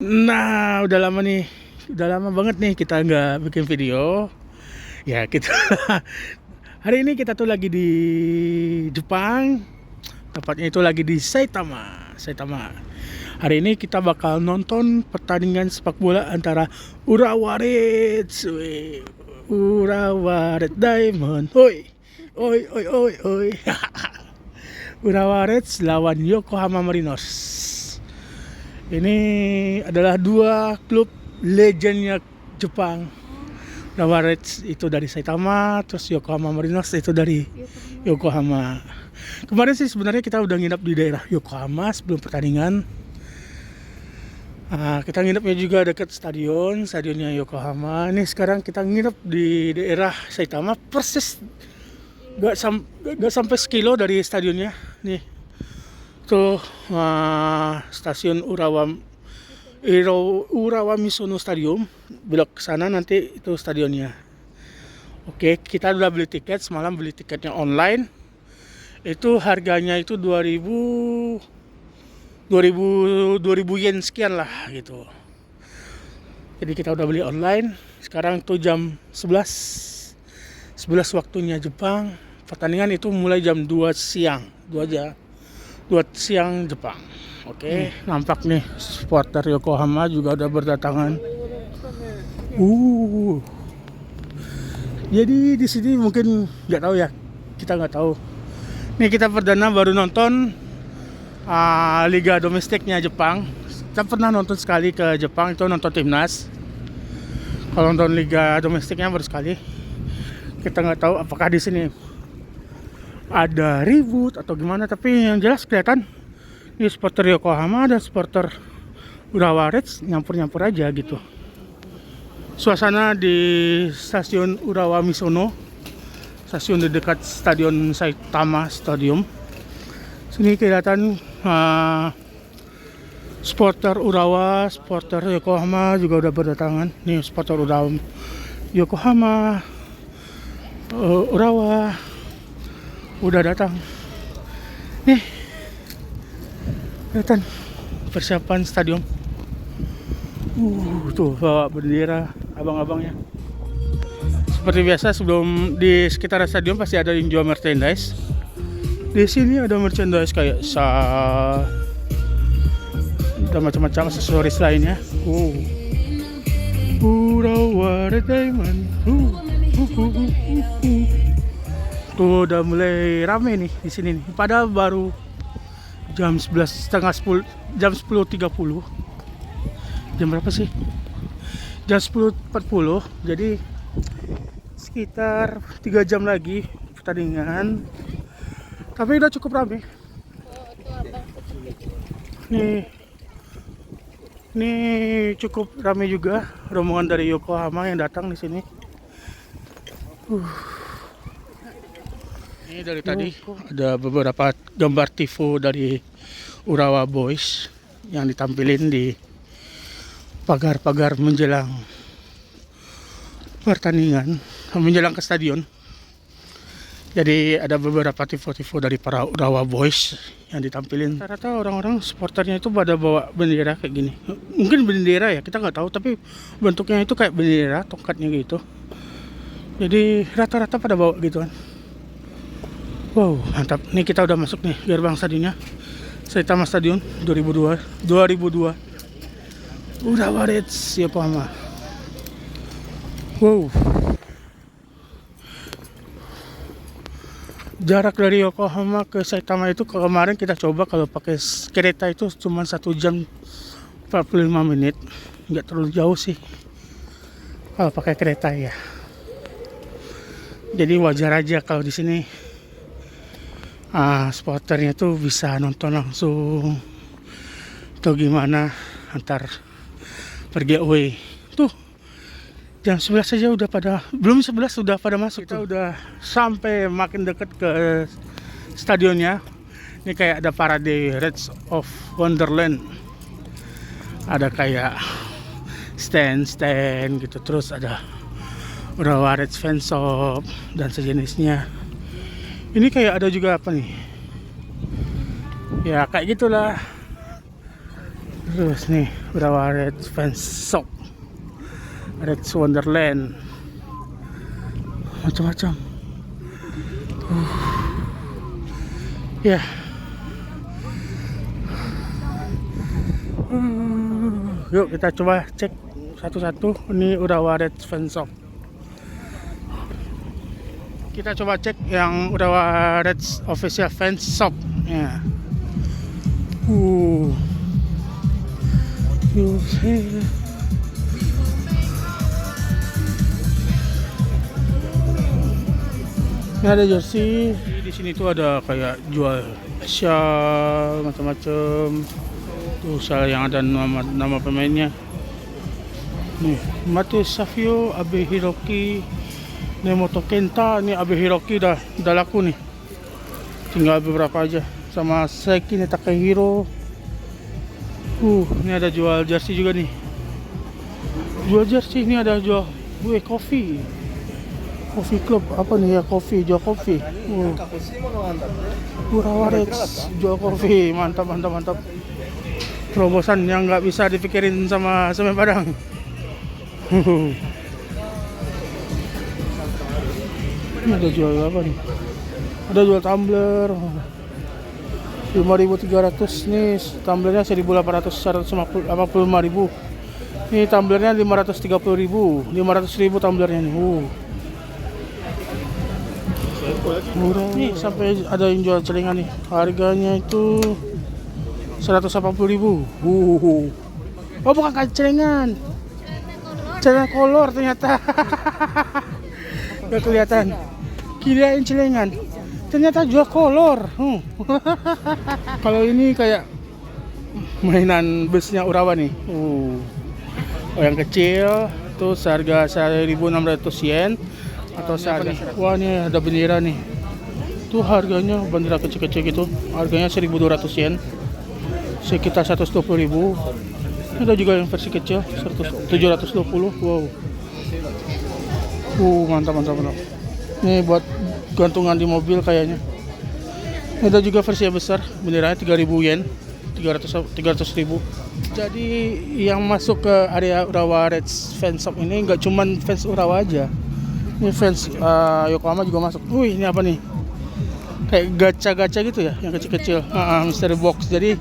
Nah, udah lama banget nih kita nggak bikin video. Ya, kita hari ini kita tuh lagi di Jepang, tepatnya itu lagi di Saitama. Hari ini kita bakal nonton pertandingan sepak bola antara Urawa Reds, Urawa Red Diamond, oi, oi, oi, oi, oi. Urawa Reds lawan Yokohama Marinos. Ini adalah dua klub legendnya Jepang. Urawa Reds itu dari Saitama, terus Yokohama Marinos itu dari Yokohama. Kemarin sih sebenarnya kita udah nginep di daerah Yokohama sebelum pertandingan. Kita nginepnya juga dekat stadionnya Yokohama. Ini sekarang kita nginep di daerah Saitama, persis gak sampai sekilo dari stadionnya. Nih, tuh stasiun Urawa Misono Stadium. Belok ke sana nanti itu stadionnya. Oke, kita udah beli tiket, semalam beli tiketnya online. Itu harganya itu 2000 yen sekian lah gitu. Jadi kita udah beli online. Sekarang tuh jam 11 waktunya Jepang. Pertandingan itu mulai jam 2 siang. 2 siang Jepang. Oke, nampak nih supporter Yokohama juga udah berdatangan. Jadi di sini mungkin nggak tahu ya, kita nggak tahu. Nih kita perdana baru nonton liga domestiknya Jepang. Kita pernah nonton sekali ke Jepang, itu nonton timnas. Kalau nonton liga domestiknya baru sekali. Kita nggak tahu apakah di sini ada ribut atau gimana, tapi yang jelas kelihatan ini supporter Yokohama dan supporter Urawa Reds nyampur-nyampur aja gitu. Suasana di stasiun Urawa Misono, stasiun di dekat stadion Saitama Stadium. Sini kelihatan supporter Urawa, supporter Yokohama juga udah berdatangan. Nih supporter Urawa, Yokohama, Urawa udah datang. Nih kelihatan persiapan stadion. Tuh bawa bendera abang-abangnya. Seperti biasa sebelum di sekitar stadion pasti ada yang jual merchandise. Di sini ada merchandise kayak ada macam-macam aksesoris lainnya. Urawa Red Diamond. Tuh udah mulai rame nih di sini nih. Padahal baru jam 11:30, jam 10.30. Jam berapa sih? Jam 10.40. Jadi sekitar 3 jam lagi pertandingan. Tapi udah cukup rame. Nih cukup rame juga rombongan dari Yokohama yang datang di sini. Ini dari tadi ada beberapa gambar tifo dari Urawa Boys yang ditampilin di pagar-pagar menjelang pertandingan, menjelang ke stadion. Jadi ada beberapa tifo-tifo dari para Urawa Boys yang ditampilin. Rata-rata orang-orang supporternya itu pada bawa bendera kayak gini. Mungkin bendera ya, kita nggak tahu, tapi bentuknya itu kayak bendera, tongkatnya gitu. Jadi rata-rata pada bawa gituan. Wow, mantap. Nih kita udah masuk nih gerbang stadionnya. Saitama Stadion 2002. Urawa Reds Yokohama. Wow. Jarak dari Yokohama ke Saitama itu kemarin kita coba kalau pakai kereta itu cuma 1 jam 45 menit. Nggak terlalu jauh sih kalau pakai kereta ya. Jadi wajar aja kalau di sini supporternya tuh bisa nonton langsung atau gimana, antar pergi away. Tuh jam 11 saja udah pada, belum 11 sudah pada masuk. Kita udah sampai makin dekat ke stadionnya. Ini kayak ada parade Reds of Wonderland. Ada kayak stand gitu, terus ada Urawa Reds fans shop dan sejenisnya. Ini kayak ada juga apa nih? Ya kayak gitulah. Terus nih Urawa Reds Fans Shop, Reds Wonderland, macam-macam. Ya. Yuk kita coba cek satu-satu. Ini Urawa Reds Fans Shop. Kita coba cek yang Urawa Reds Official Fans Shop. Ya. Ini ada jersey. Di sini tuh ada kayak jual shawl macam-macam. Tuh shawl yang ada nama pemainnya. Nih, Mate Savio, Abe Hiroki, Nemoto Kenta. Nih Abe Hiroki udah laku nih. Tinggal beberapa aja. Sama Saiki Takehiro. Ini ada jual jersey juga nih. Jual jersey ini ada jual coffee club apa nih ya, jual kopi. Urawa Reds jual kopi, mantap. Terobosan yang nggak bisa dipikirin sama Semen Padang. Ini ada jual apa nih? Ada jual tumbler 5.300 nih, tumblernya 1.800, 185.000. Ini tumblernya 530.000, 500.000 tumblernya nih. Murah nih, sampai ada yang jual celengan nih. Harganya itu 180.000. Oh, bukan kain celengan. Celengan kolor ternyata. Gak kelihatan. Kirain celengan. Ternyata jual kolor. Kalau ini kayak mainan busnya Urawa nih. Oh, yang kecil tuh seharga 1.600 yen atau seharga. Wah, ini ada bendera nih. Tuh harganya bendera kecil-kecil gitu. Harganya 1.200 yen. Sekitar 120.000. Ada juga yang versi kecil 720. Wow. Mantap. Ini buat gantungan di mobil kayaknya. Ada juga versi yang besar, benderanya 3.000 yen, 300.000. Jadi yang masuk ke area Urawa Reds Fans Shop ini nggak cuman fans Urawa aja. Ini fans Yokohama juga masuk. Ini apa nih? Kayak gacha-gacha gitu ya, yang kecil-kecil. Mystery box. Jadi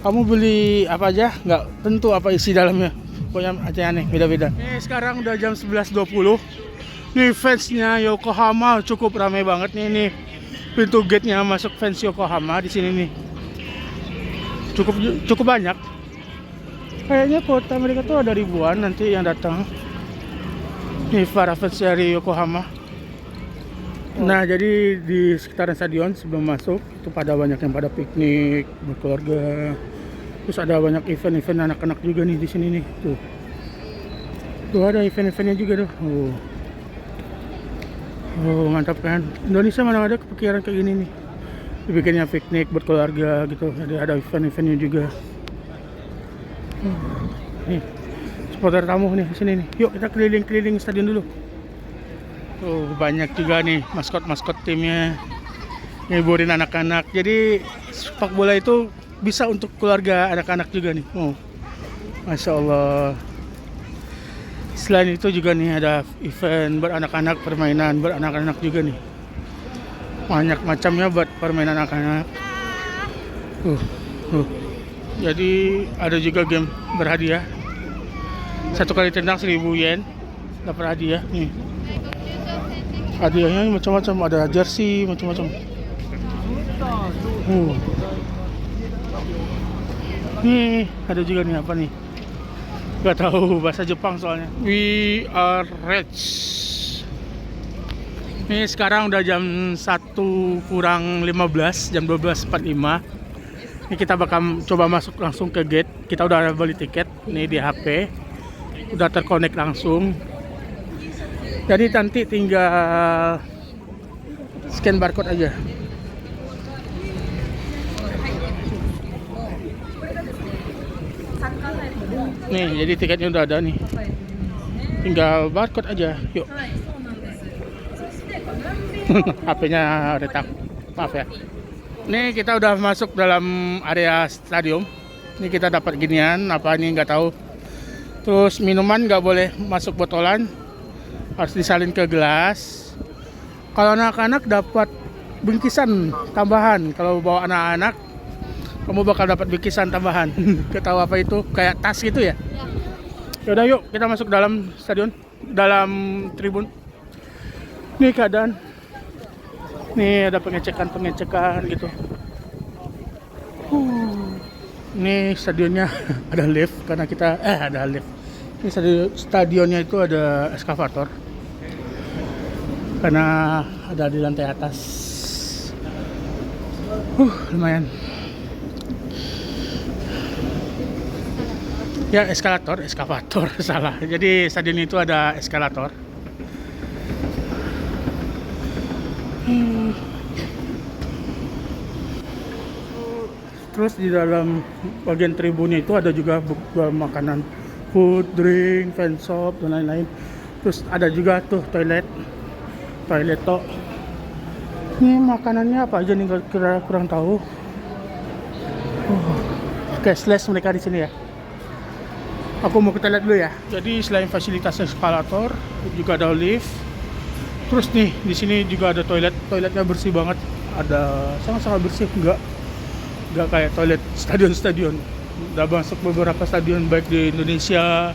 kamu beli apa aja, nggak tentu apa isi dalamnya. Pokoknya aneh, beda-beda. Ini sekarang udah jam 11.20. Nih fansnya Yokohama cukup ramai banget nih. Ini pintu gate-nya masuk fans Yokohama di sini nih. Cukup banyak. Kayaknya kota mereka tuh ada ribuan nanti yang datang. Nih para fans dari Yokohama. Nah, jadi di sekitaran stadion sebelum masuk itu pada banyak yang pada piknik berkeluarga. Terus ada banyak event-event anak-anak juga nih di sini nih. Tuh ada event-eventnya juga tuh. Mantap kan? Indonesia mana ada kepikiran kayak gini nih. Dibikinnya piknik berkeluarga gitu. Jadi ada event-eventnya juga. Nih, supporter tamu nih di sini nih. Yuk kita keliling-keliling stadion dulu. Banyak juga nih maskot timnya. Ngiburin anak-anak. Jadi sepak bola itu bisa untuk keluarga anak-anak juga nih. Masya Allah. Selain itu juga nih ada event beranak-anak, permainan beranak-anak juga nih. Banyak macamnya buat permainan anak-anak. Jadi ada juga game berhadiah. Satu kali tendang 1.000 yen dapat hadiah nih. Hadiahnya macam-macam, ada jersey macam-macam. Nih ada juga nih apa nih? Gak tahu bahasa Jepang soalnya. We are rich. Ini sekarang udah jam 1:15, jam 12.45. Ini kita bakal coba masuk langsung ke gate. Kita udah ada beli tiket nih di HP. Udah terkonek langsung. Jadi nanti tinggal scan barcode aja. Nih, jadi tiketnya udah ada nih. Tinggal barcode aja. Yuk. HP-nya retak. Maaf ya. Nih kita udah masuk dalam area stadion. Ini kita dapat ginian, apa ini nggak tahu. Terus minuman nggak boleh masuk botolan, harus disalin ke gelas. Kalau anak-anak dapat bingkisan tambahan. Kalau bawa anak-anak, kamu bakal dapat bingkisan tambahan. Gak tahu apa itu, kayak tas gitu ya. Yaudah yuk kita masuk dalam stadion, dalam tribun. Nih keadaan. Nih ada pengecekan gitu. Ini stadionnya ada lift karena kita ada lift. Ini stadionnya itu ada eskavator karena ada di lantai atas. Lumayan. Ya eskavator salah. Jadi stadion itu ada eskalator. Terus di dalam bagian tribunnya itu ada juga makanan, food, drink, fan shop dan lain-lain. Terus ada juga tuh toilet toh. Ini makanannya apa aja nih kurang tahu. Cashless mereka di sini ya. Aku mau kita lihat dulu ya. Jadi selain fasilitas eskalator, juga ada lift. Terus nih di sini juga ada toilet. Toiletnya bersih banget. Ada sangat-sangat bersih, enggak kayak toilet stadion. Udah masuk beberapa stadion baik di Indonesia,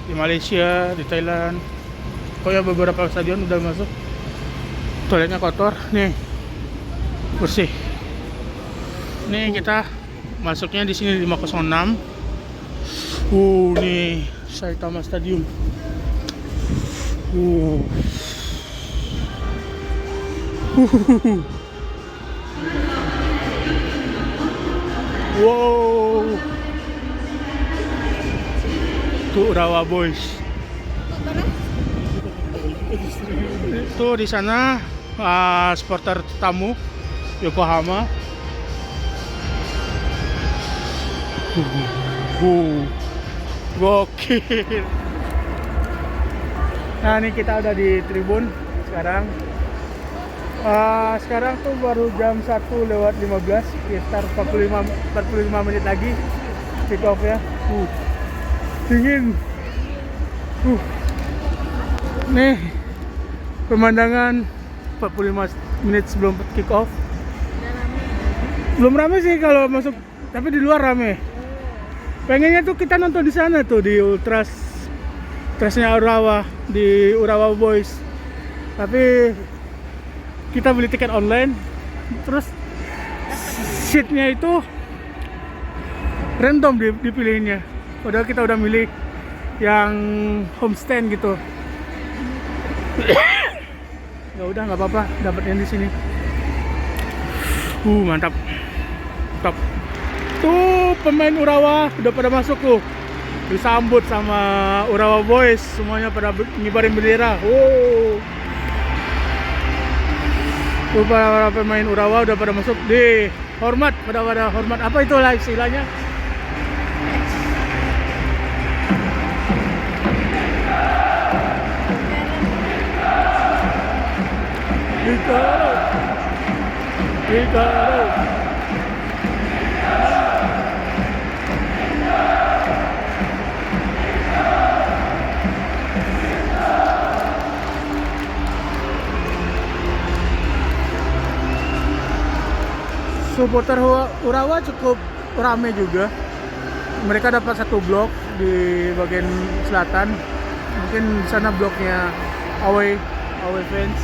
di Malaysia, di Thailand. Pokoknya beberapa stadion udah masuk. Toiletnya kotor, nih bersih. Nih kita masuknya di sini 506. Nih Saitama Stadium. Wow. Tuh Urawa Boys. Tuh di sana supporter tamu Yokohama. Gokil. Nah ini kita udah di tribun sekarang. Sekarang tuh baru jam 1:15, sekitar 45 menit lagi kick off ya. Dingin. Nih pemandangan 45 menit sebelum kick off. Belum rame sih kalau masuk, tapi di luar rame. Pengennya tuh kita nonton di sana tuh di Trasnya Urawa, di Urawa Boys. Tapi kita beli tiket online, terus seatnya itu random dipilihnya. Padahal kita udah milih yang homestand gitu. Ya udah nggak apa-apa, dapatnya di sini. Mantap, top. Tuh pemain Urawa udah pada masuk tuh, disambut sama Urawa Boys, semuanya pada ngibarin bendera. Tuh para pemain Urawa udah pada masuk, di hormat, pada hormat, apa itu lah istilahnya. Hikaru. Supporter Urawa cukup ramai juga. Mereka dapat satu blok di bagian selatan. Mungkin di sana bloknya away fans.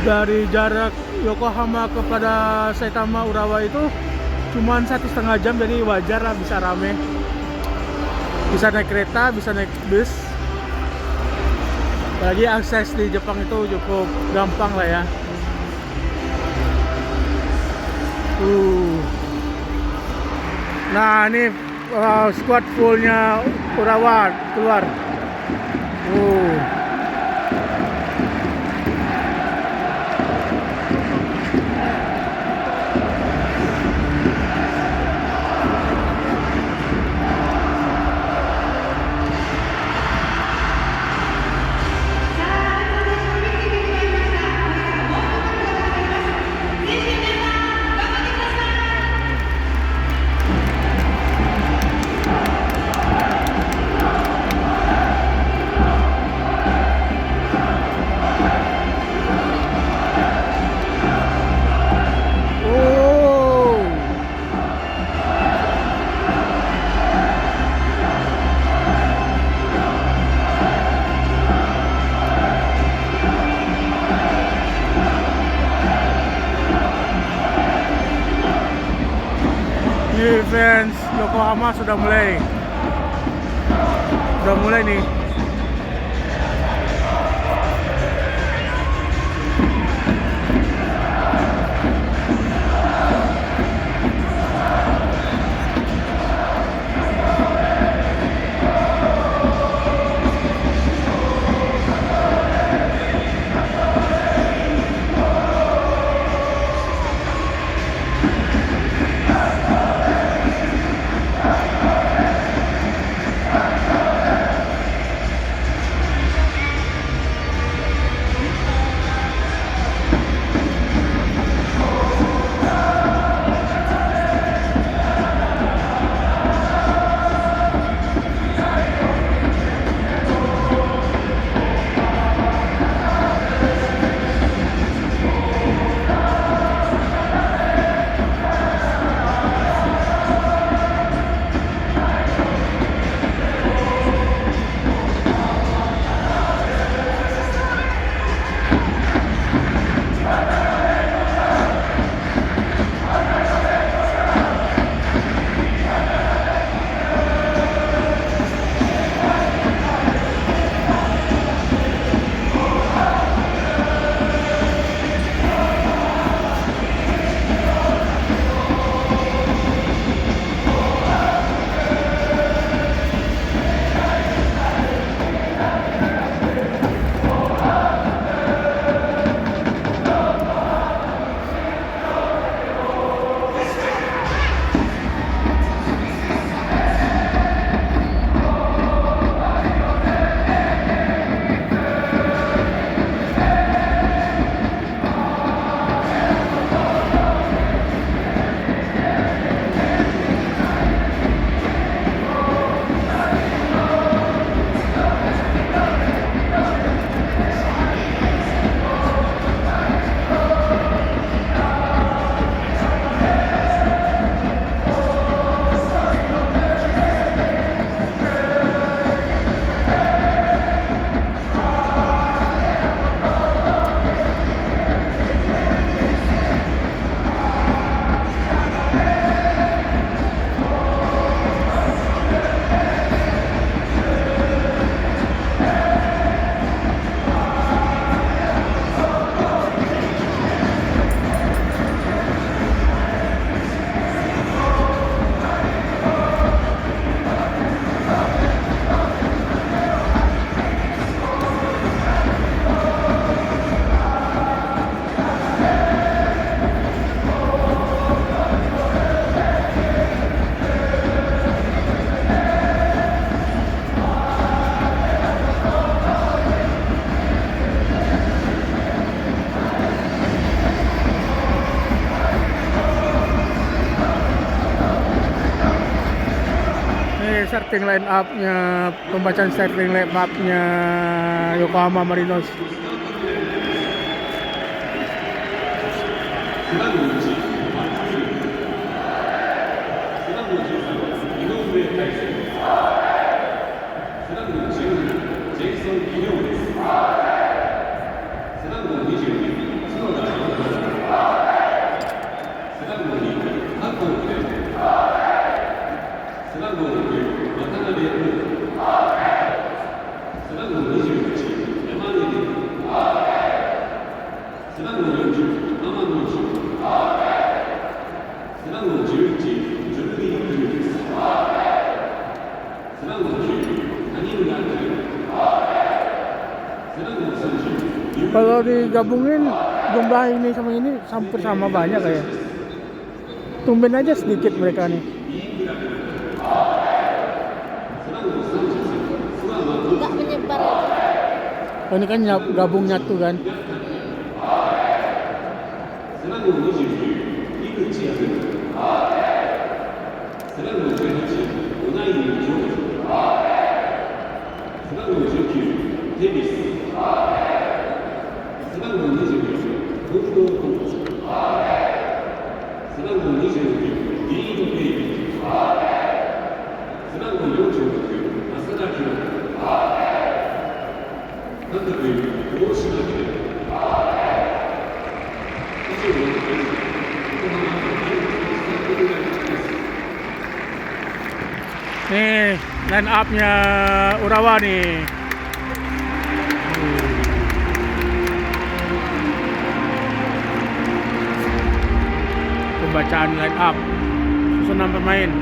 Dari jarak Yokohama kepada Saitama Urawa itu cuma 1,5 jam, jadi wajar lah bisa rame. Bisa naik kereta, bisa naik bus. Apalagi akses di Jepang itu cukup gampang lah ya. Nah ini squad fullnya Urawa keluar. Yokohama sudah mulai nih. Starting line up-nya, pembacaan starting line up-nya Yokohama Marinos. Kalau digabungin jumlah ini sama ini hampir sama banyak kayak. Tumben aja sedikit mereka nih. Enggak menyebar aja. Oh, ini kan gabung nyatu kan. Nih, line up-nya Urawa nih. Pembacaan line up, susunan pemain.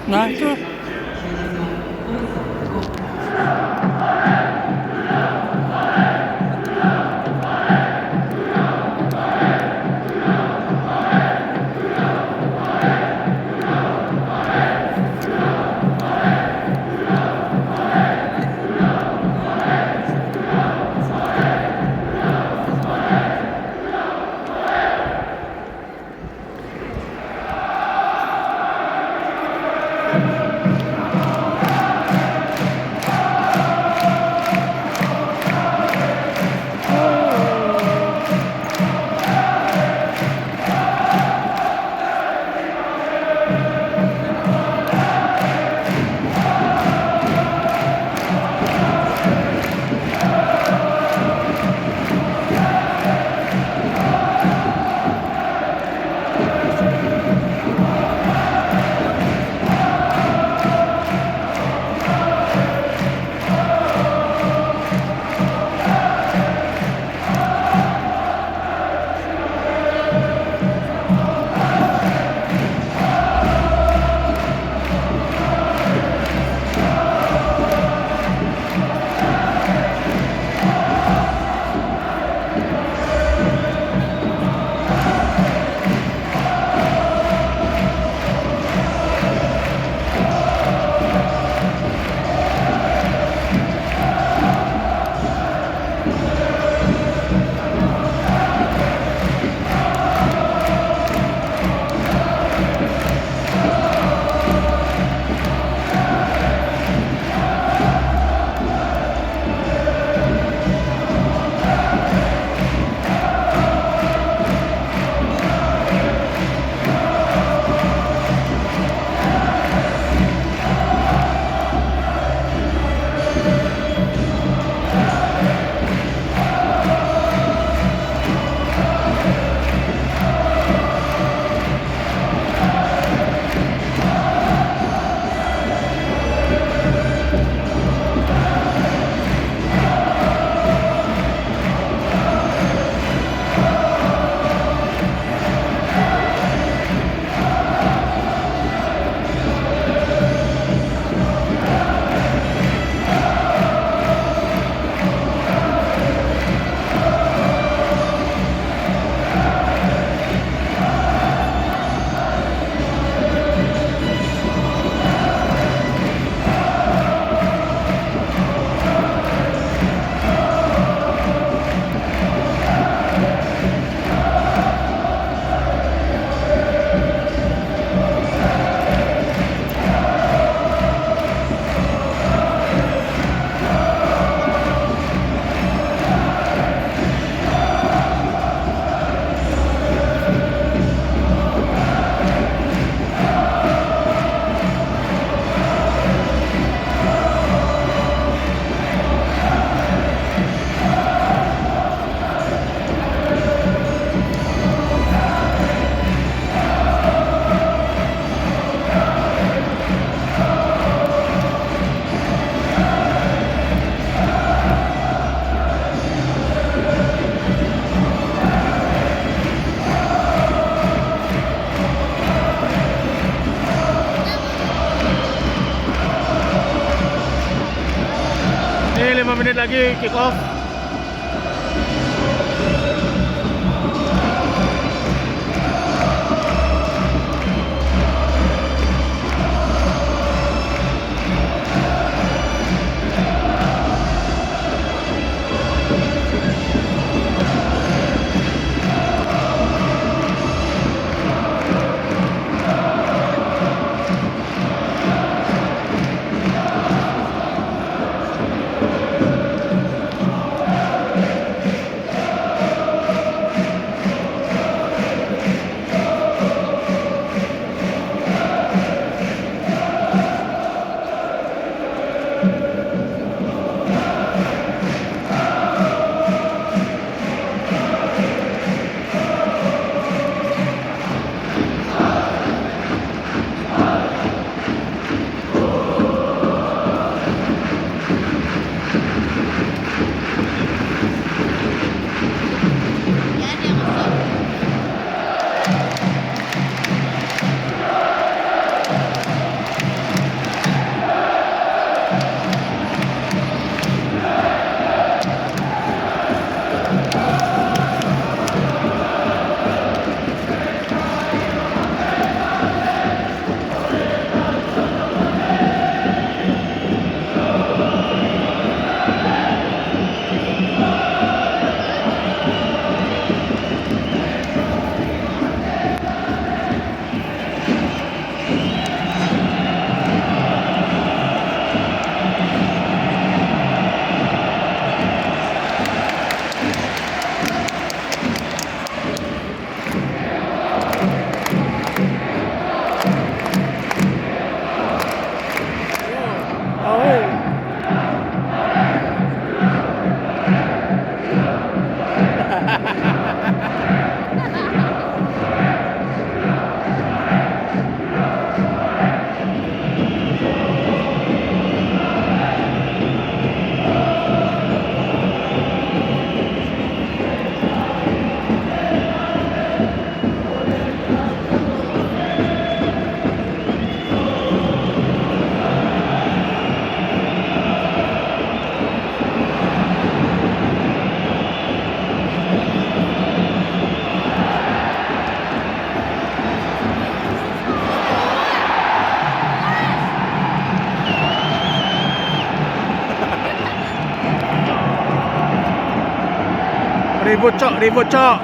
Nah itu lagi kick off. Ya dia masuk. Ribut cok.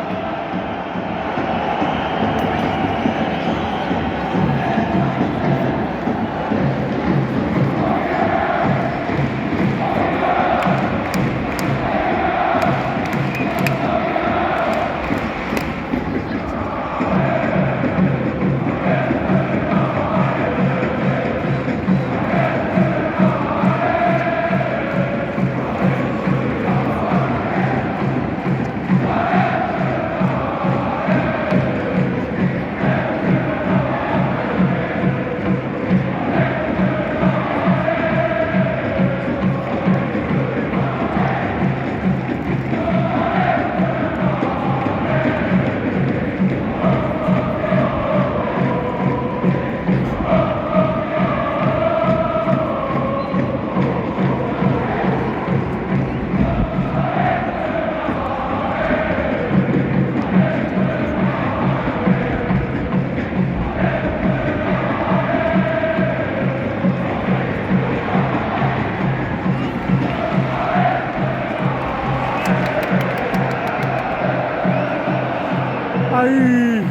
Ai.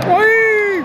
Oi.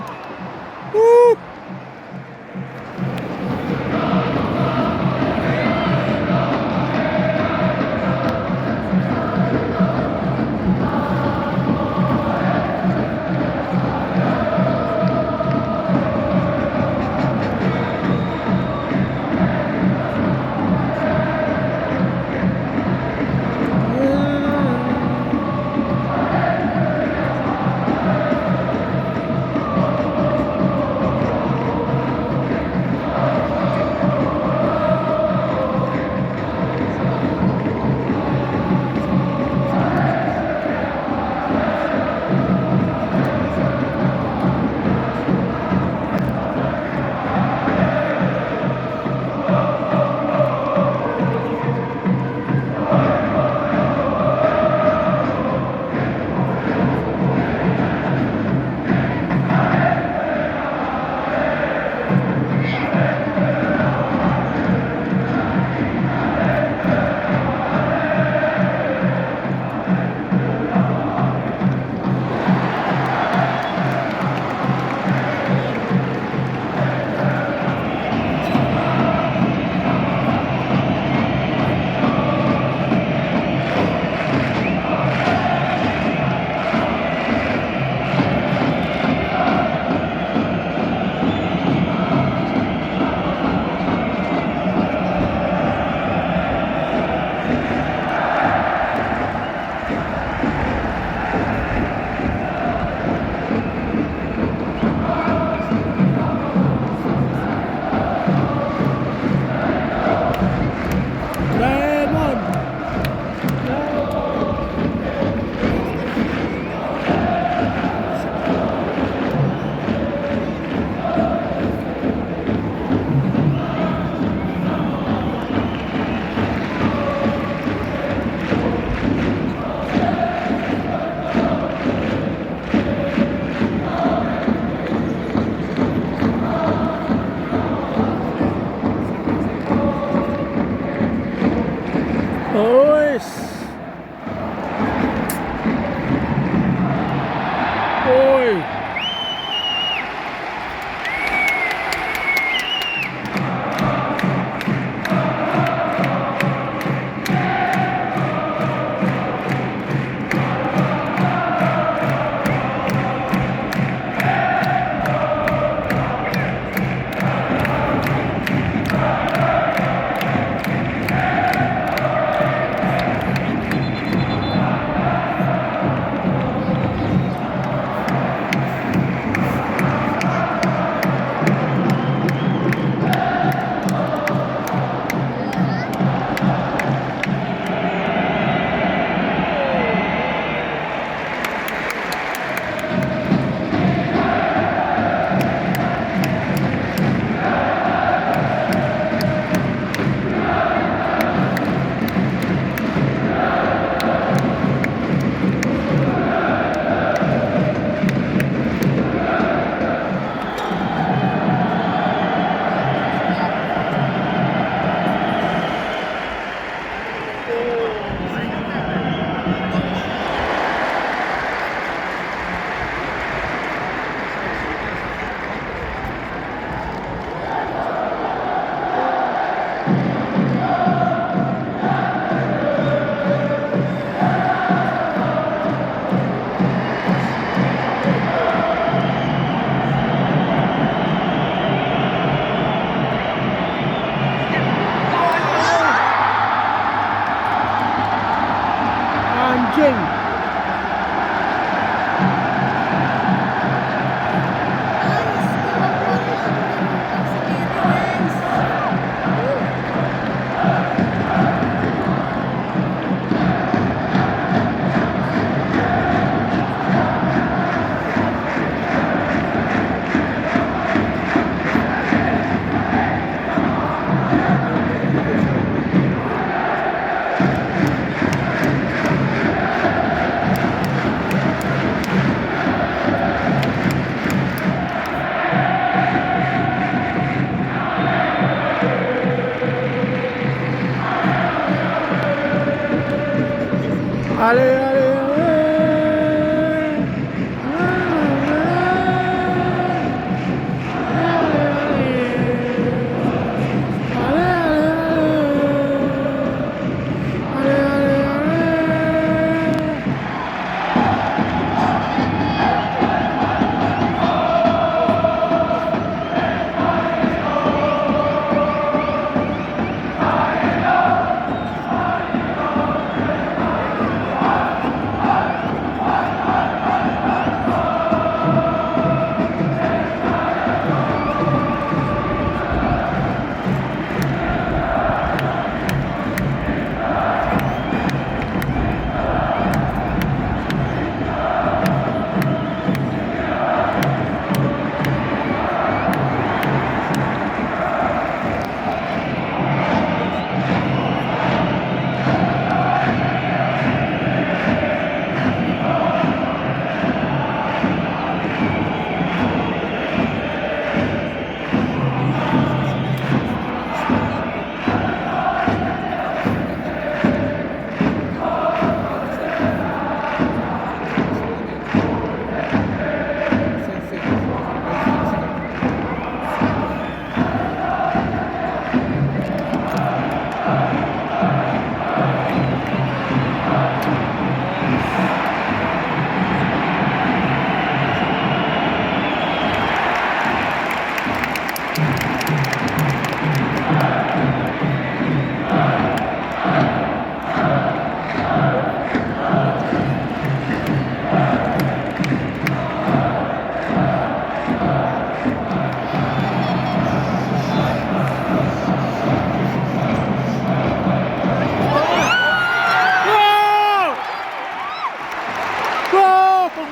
Oh.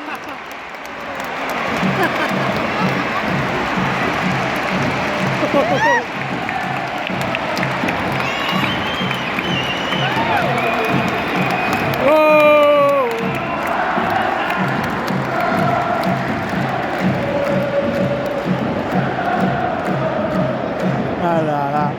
Alah, alah.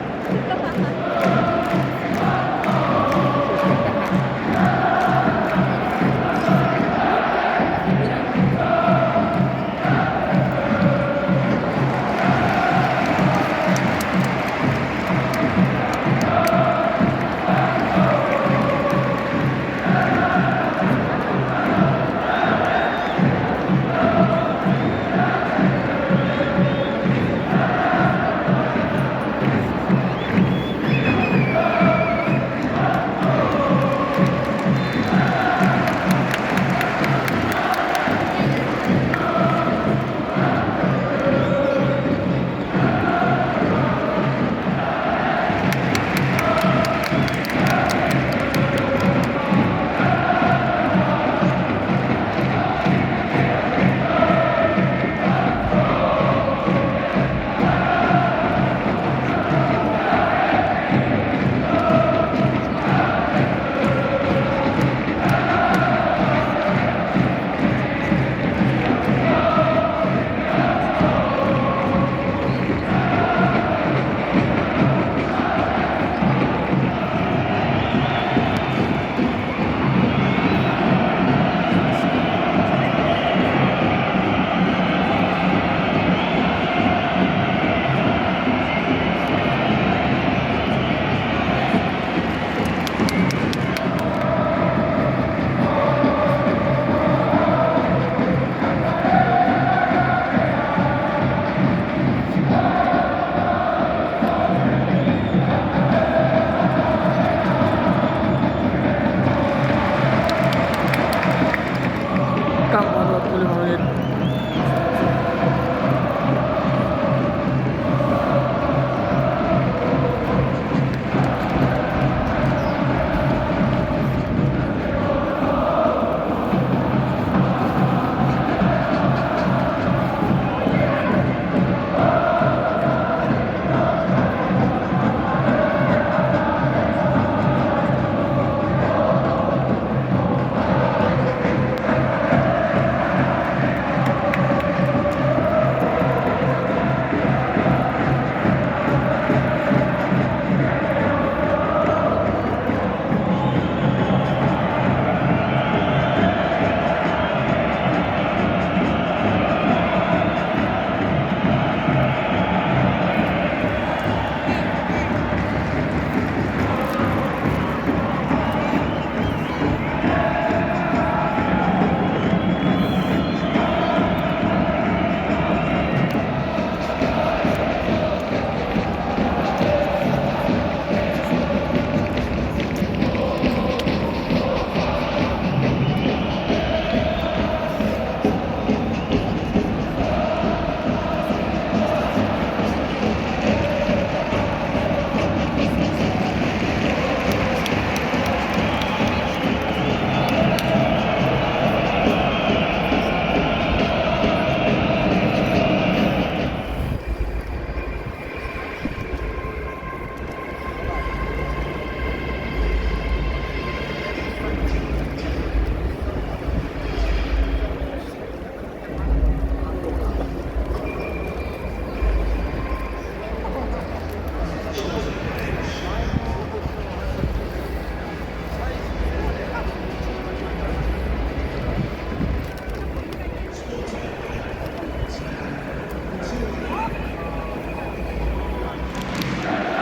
Tambah 25 menit.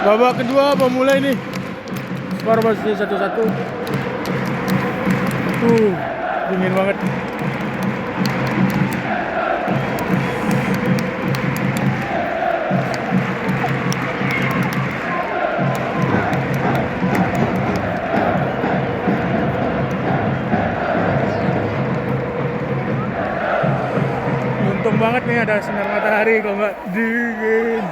Babak kedua mau mulai nih. Skor masih 1-1. Dingin banget. Untung banget nih ada sinar matahari, kalau nggak dingin.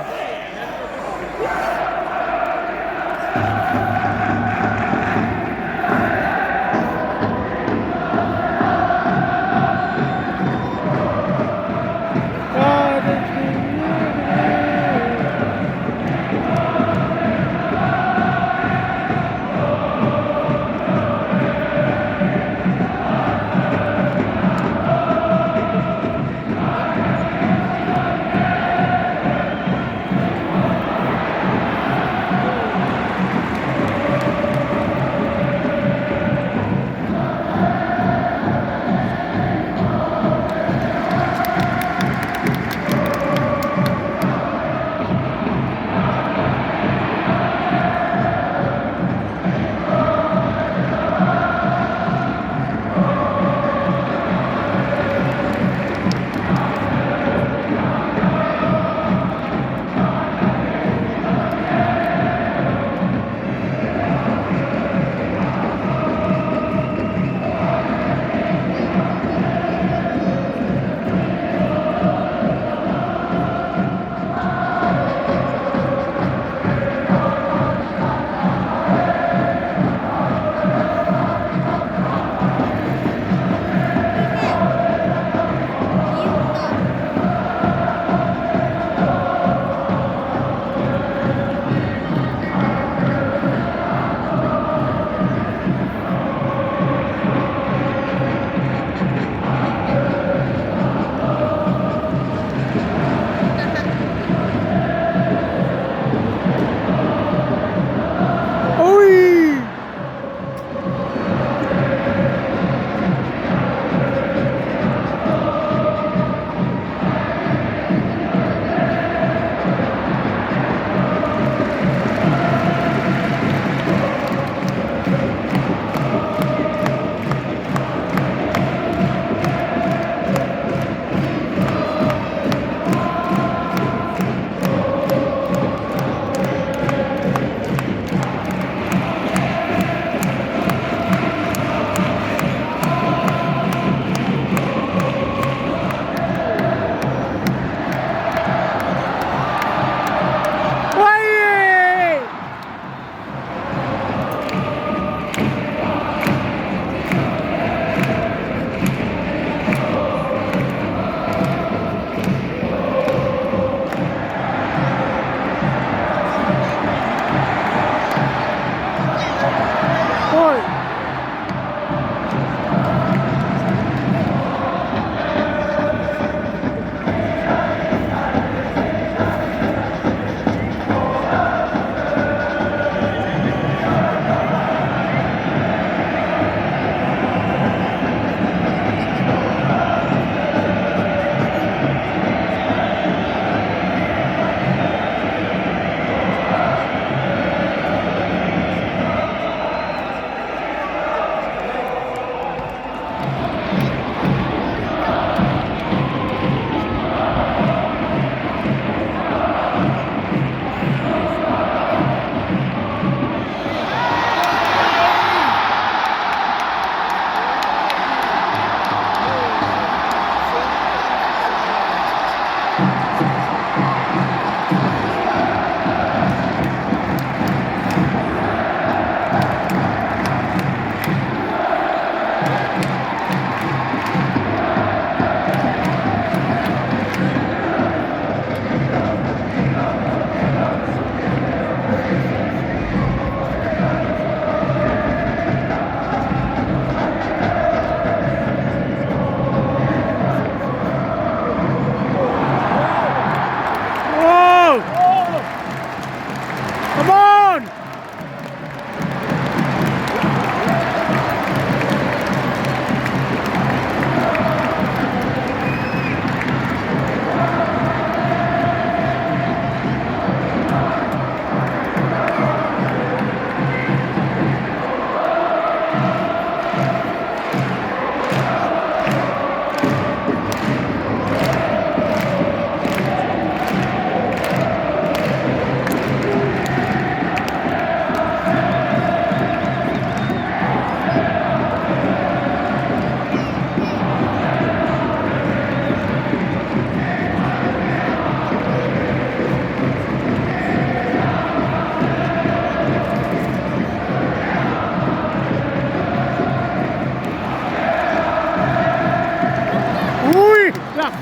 Uy! Lah.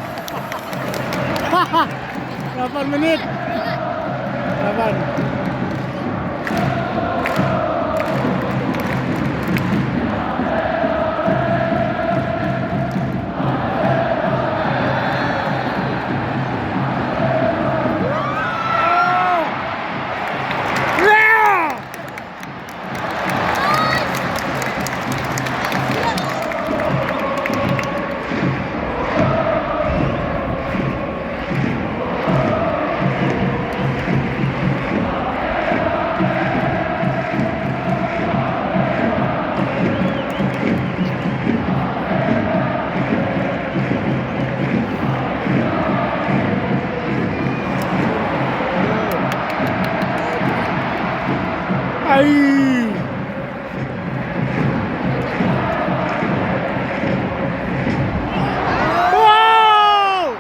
8 menit. 8. Ay! Wow!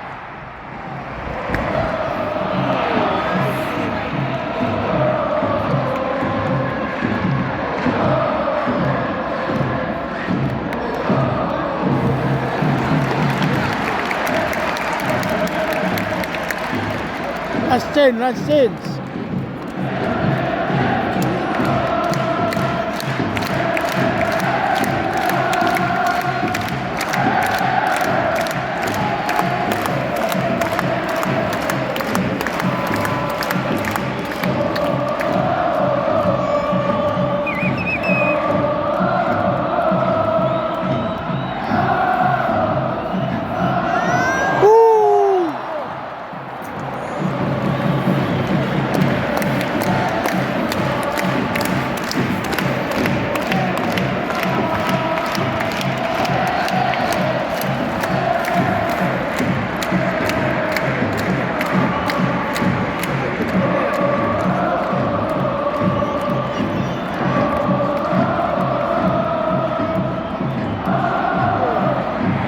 Last chance, last chance. Woo!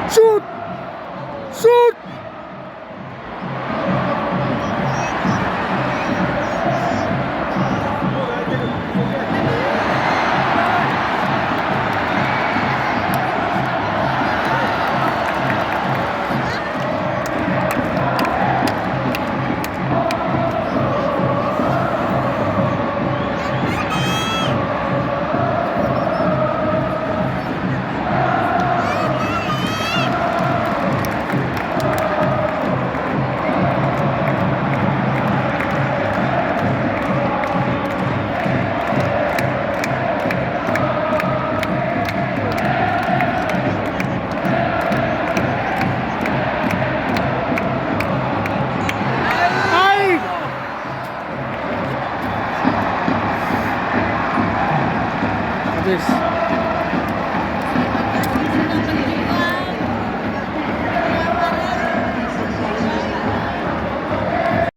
Shoot! Shoot! Ay! Habis.